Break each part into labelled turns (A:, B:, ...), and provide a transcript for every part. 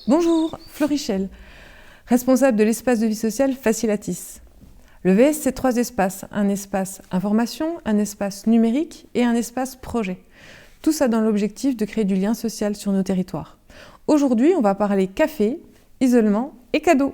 A: Bonjour, Florichel, responsable de l'espace de vie sociale Facilatis. Le VS, c'est 3 espaces, un espace information, un espace numérique et un espace projet. Tout ça dans l'objectif de créer du lien social sur nos territoires. Aujourd'hui, on va parler café, isolement et cadeaux.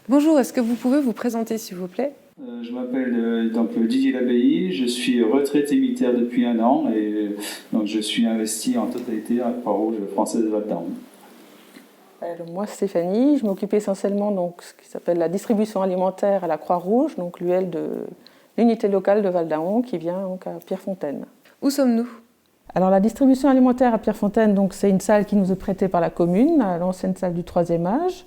A: Bonjour, est-ce que vous pouvez vous présenter s'il vous plaît ?
B: Je m'appelle Didier Labbaye, je suis retraité militaire depuis 1 an et donc je suis investi en totalité à la Croix-Rouge française de Val d'Aon.
C: Moi, Stéphanie, je m'occupe essentiellement de ce qui s'appelle la distribution alimentaire à la Croix-Rouge, donc l'UL de l'unité locale de Val d'Aon qui vient donc à Pierrefontaine.
A: Où sommes-nous ?
C: Alors la distribution alimentaire à Pierrefontaine, donc, c'est une salle qui nous est prêtée par la commune, l'ancienne salle du 3e âge.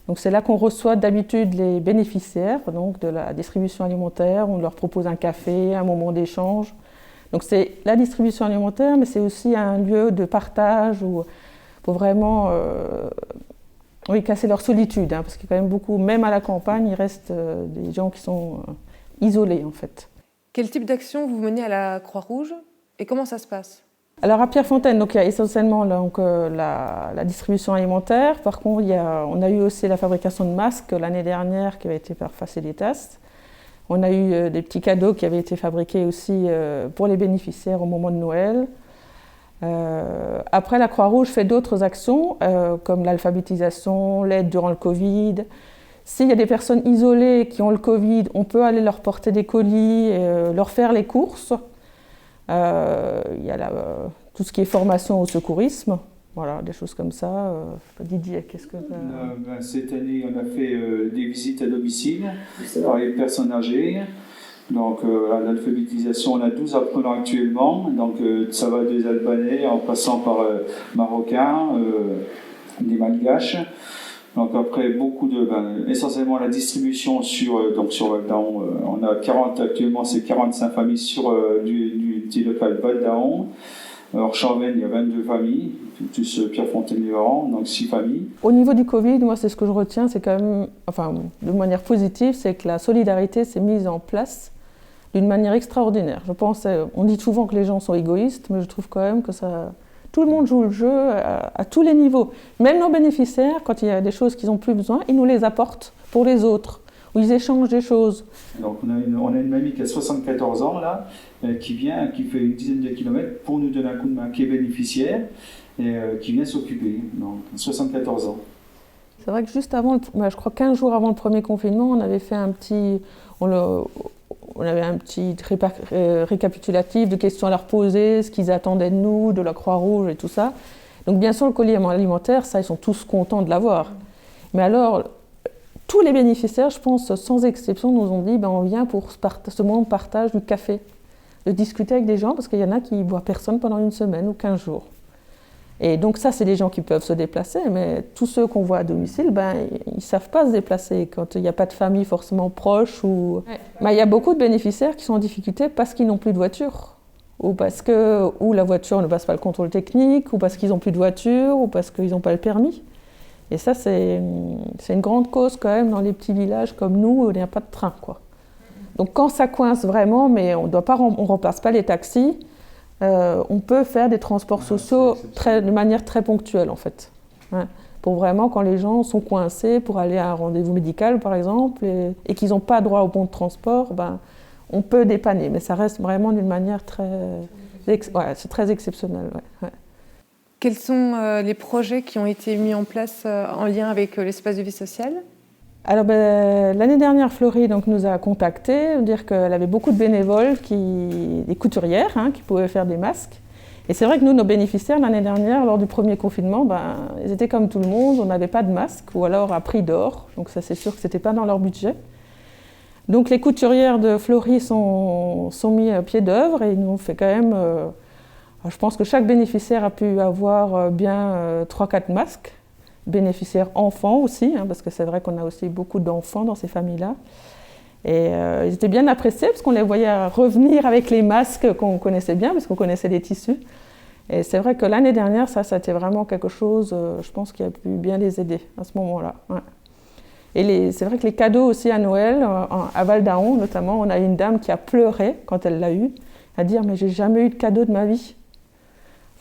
C: Donc c'est là qu'on reçoit d'habitude les bénéficiaires donc de la distribution alimentaire. On leur propose un café, un moment d'échange. Donc c'est la distribution alimentaire, mais c'est aussi un lieu de partage où pour vraiment casser leur solitude, parce qu'il y a quand même beaucoup, même à la campagne, il reste des gens qui sont isolés en fait.
A: Quel type d'action vous menez à la Croix-Rouge et comment ça se passe ?
C: Alors à Pierrefontaine, donc, il y a essentiellement la distribution alimentaire. Par contre, on a eu aussi la fabrication de masques l'année dernière qui avait été par Facilatis. On a eu des petits cadeaux qui avaient été fabriqués aussi pour les bénéficiaires au moment de Noël. Après, la Croix-Rouge fait d'autres actions comme l'alphabétisation, l'aide durant le Covid. S'il y a des personnes isolées qui ont le Covid, on peut aller leur porter des colis, leur faire les courses. Il y a tout ce qui est formation au secourisme, voilà, des choses comme ça. Didier, qu'est-ce que...
B: Cette année, on a fait des visites à domicile par les personnes âgées. Donc, l'alphabétisation, on a 12 apprenants actuellement. Donc, ça va des Albanais en passant par Marocains, des Malgaches. Donc après, essentiellement la distribution sur Val d'Aon, on a actuellement c'est 45 familles sur du local Val d'Aon. Alors Charvennes, il y a 22 familles, plus Pierrefontaine-les-Varans, donc 6 familles.
C: Au niveau du Covid, moi c'est ce que je retiens, c'est quand même, de manière positive, c'est que la solidarité s'est mise en place d'une manière extraordinaire. Je pense, on dit souvent que les gens sont égoïstes, mais je trouve quand même que ça... Tout le monde joue le jeu à tous les niveaux. Même nos bénéficiaires, quand il y a des choses qu'ils n'ont plus besoin, ils nous les apportent pour les autres, où ils échangent des choses.
B: Donc on a une mamie qui a 74 ans là, qui vient, qui fait une dizaine de kilomètres pour nous donner un coup de main, qui est bénéficiaire et qui vient s'occuper. Donc 74 ans.
C: C'est vrai que juste avant, je crois 15 jours avant le premier confinement, on avait fait on avait un petit récapitulatif de questions à leur poser, ce qu'ils attendaient de nous, de la Croix-Rouge et tout ça. Donc bien sûr, le colis alimentaire, ça, ils sont tous contents de l'avoir. Mais alors, tous les bénéficiaires, je pense, sans exception, nous ont dit on vient pour ce moment de partage du café, de discuter avec des gens, parce qu'il y en a qui ne voient personne pendant 1 semaine ou 15 jours. Et donc ça, c'est des gens qui peuvent se déplacer, mais tous ceux qu'on voit à domicile, ils ne savent pas se déplacer quand il n'y a pas de famille forcément proche. Il y a beaucoup de bénéficiaires qui sont en difficulté parce qu'ils n'ont plus de voiture, ou parce que la voiture ne passe pas le contrôle technique, ou parce qu'ils n'ont plus de voiture, ou parce qu'ils n'ont pas le permis. Et ça, c'est une grande cause quand même dans les petits villages comme nous où il n'y a pas de train, quoi. Donc quand ça coince vraiment, mais on ne remplace pas les taxis, on peut faire des transports sociaux de manière très ponctuelle en fait. Pour vraiment quand les gens sont coincés pour aller à un rendez-vous médical par exemple et qu'ils n'ont pas droit au bon de transport, on peut dépanner, mais ça reste vraiment d'une manière c'est très exceptionnel. Ouais.
A: Quels sont les projets qui ont été mis en place en lien avec l'espace de vie sociale ?
C: Alors l'année dernière, Florie nous a contactés, dire qu'elle avait beaucoup de bénévoles, des couturières qui pouvaient faire des masques. Et c'est vrai que nous, nos bénéficiaires, l'année dernière, lors du premier confinement, ils étaient comme tout le monde, on n'avait pas de masque ou alors à prix d'or. Donc ça, c'est sûr que ce n'était pas dans leur budget. Donc les couturières de Florie sont mis à pied d'œuvre et ils nous ont fait quand même... je pense que chaque bénéficiaire a pu avoir bien 3-4 masques. Bénéficiaires enfants aussi, parce que c'est vrai qu'on a aussi beaucoup d'enfants dans ces familles-là. Et ils étaient bien appréciés parce qu'on les voyait revenir avec les masques qu'on connaissait bien, parce qu'on connaissait les tissus. Et c'est vrai que l'année dernière, ça a été vraiment quelque chose, je pense, qui a pu bien les aider à ce moment-là. Ouais. Et c'est vrai que les cadeaux aussi à Noël, à Val d'Aon notamment, on a une dame qui a pleuré quand elle l'a eu, à dire « mais j'ai jamais eu de cadeau de ma vie ».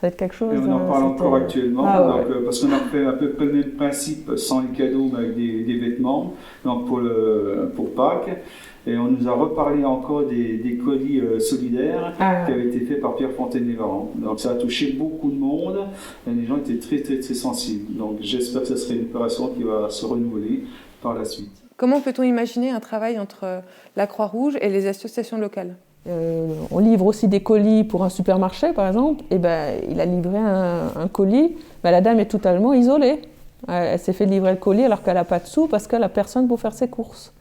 C: Ça va être quelque chose...
B: Et on en parle encore actuellement,
C: ouais.
B: parce qu'on a fait à peu près le même principe sans les cadeaux, mais avec des vêtements, donc pour Pâques. Et on nous a reparlé encore des colis solidaires qui avaient été faits par Pierre Fontaine-Lévarant. Donc ça a touché beaucoup de monde et les gens étaient très très très sensibles. Donc j'espère que ce serait une opération qui va se renouveler par la suite.
A: Comment peut-on imaginer un travail entre la Croix-Rouge et les associations locales ?
C: On livre aussi des colis pour un supermarché, par exemple. Et il a livré un colis. La dame est totalement isolée. Elle s'est fait livrer le colis alors qu'elle n'a pas de sous parce qu'elle n'a personne pour faire ses courses.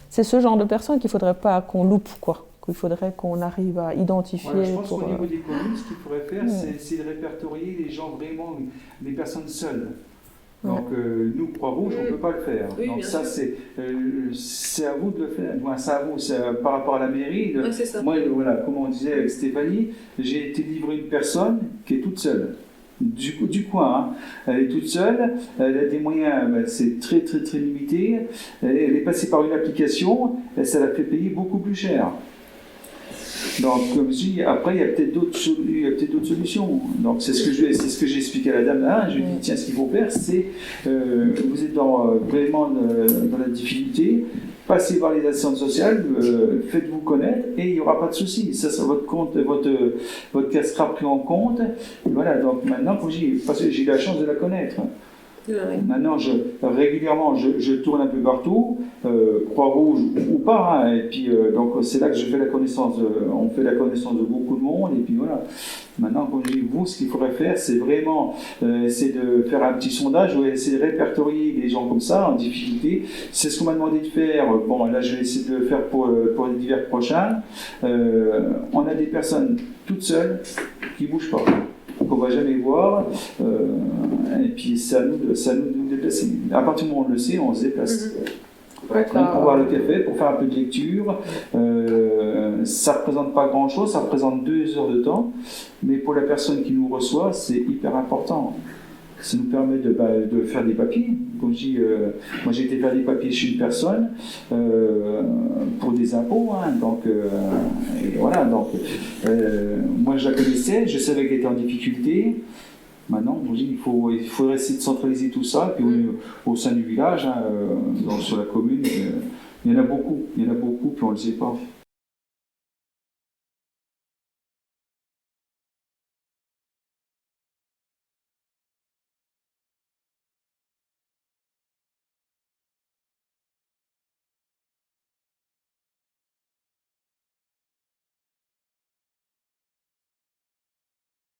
C: C'est ce genre de personnes qu'il ne faudrait pas qu'on loupe, quoi. Qu'il faudrait qu'on arrive à identifier.
B: Voilà, je pense qu'au niveau des communes, ce qu'il faudrait faire, c'est de répertorier les gens vraiment, les personnes seules. Donc nous, Croix-Rouge, on ne peut pas le faire.
D: Oui,
B: donc ça, c'est à vous de le faire. Enfin, c'est à vous, par rapport à la mairie.
D: C'est ça.
B: Moi, voilà, comme on disait avec Stéphanie, j'ai été livré une personne qui est toute seule. Du coin, hein. Elle est toute seule, elle a des moyens, c'est très très très limité. Elle est passée par une application, et ça l'a fait payer beaucoup plus cher. Donc, comme je dis, après, il y a peut-être d'autres solutions. Donc, c'est ce que j'ai expliqué à la dame là. Je lui ai dit, tiens, ce qu'il faut faire, c'est, vous êtes vraiment dans la difficulté, passez par les assistantes sociales, faites-vous connaître et il n'y aura pas de souci. Ça sera votre cas sera pris en compte. Et voilà, donc maintenant, parce que j'ai eu la chance de la connaître.
D: Ouais.
B: Maintenant, régulièrement, je tourne un peu partout, Croix-Rouge ou pas, hein, et puis donc c'est là que je fais on fait la connaissance de beaucoup de monde, et puis voilà. Maintenant, comme je dis, vous, ce qu'il faudrait faire, c'est vraiment essayer de faire un petit sondage, ou essayer de répertorier les gens comme ça, en difficulté. C'est ce qu'on m'a demandé de faire. Bon, là, je vais essayer de le faire pour les hivers prochains. On a des personnes toutes seules qui ne bougent pas, qu'on ne va jamais voir, et puis c'est à nous de nous déplacer. À partir du moment où on le sait, on se déplace. Même pour boire le café, pour faire un peu de lecture, ça ne représente pas grand-chose, ça représente 2 heures de temps, mais pour la personne qui nous reçoit, c'est hyper important. Ça nous permet de faire des papiers. Comme je dis, moi j'ai été faire des papiers chez une personne pour des impôts, hein, donc et voilà. Donc moi je la connaissais, je savais qu'elle était en difficulté. Maintenant, on dit, il faudrait essayer de centraliser tout ça, puis au sein du village, hein, sur la commune, il y en a beaucoup, puis on ne le sait pas.